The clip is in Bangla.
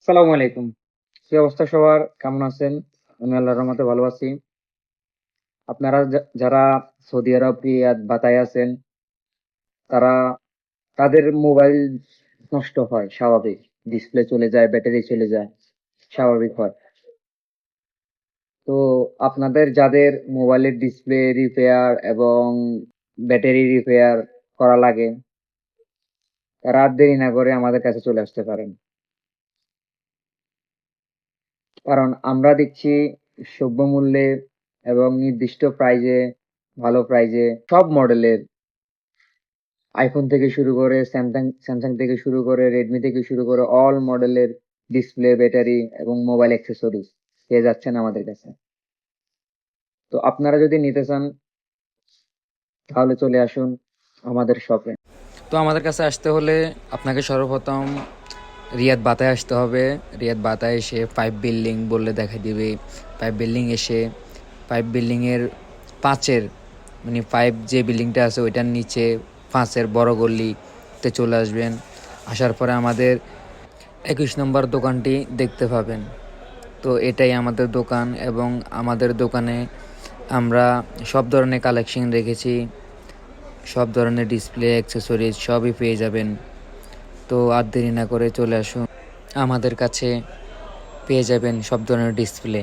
সালামু আলাইকুম। কি অবস্থা সবার? কেমন আছেন? আমি আল্লাহর রহমতে ভালো আছি। আপনারা যারা সৌদি আরব, রিয়াদ, বাতায় আছেন, তারা তাদের মোবাইল নষ্ট হয় স্বাভাবিক। ডিসপ্লে চলে যায়, ব্যাটারি চলে যায়, স্বাভাবিক হয়। তো আপনাদের যাদের মোবাইলের ডিসপ্লে রিপেয়ার এবং ব্যাটারি রিপেয়ার করা লাগে, তারা আর দেরি না করে আমাদের কাছে চলে আসতে পারেন। কারণ আমরা দিচ্ছি সভ্য মূল্যে এবং নির্দিষ্ট প্রাইজে, ভালো প্রাইজে সব মডেলের আইফোন থেকে শুরু করে স্যামসাং থেকে শুরু করে রেডমি থেকে শুরু করে অল মডেলের ডিসপ্লে, ব্যাটারি এবং মোবাইল অ্যাক্সেসরিজ পেয়ে যাচ্ছেন আমাদের কাছে। তো আপনারা যদি নিতে চান তাহলে চলে আসুন আমাদের শপে। তো আমাদের কাছে আসতে হলে আপনাকে সর্বপ্রথম রিয়াদ বাতায় আসতে হবে। রিয়াদ বাতায় এসে 5 বিল্ডিং বললে দেখা দিবে। 5 বিল্ডিং এসে 5 বিল্ডিংয়ের 5-এর মানে 5 যে বিল্ডিংটা আছে ওইটার নিচে 5-এর বড় গলিতে চলে আসবেন। আসার পরে আমাদের 21 নম্বর দোকানটি দেখতে পাবেন। তো এটাই আমাদের দোকান এবং আমাদের দোকানে আমরা সব ধরনের কালেকশন রেখেছি। সব ধরনের ডিসপ্লে, অ্যাক্সেসরিজ সবই পেয়ে যাবেন। তো আর দেরি না করে চলে আসুন আমাদের কাছে, পেয়ে যাবেন সব ধরনের ডিসপ্লে।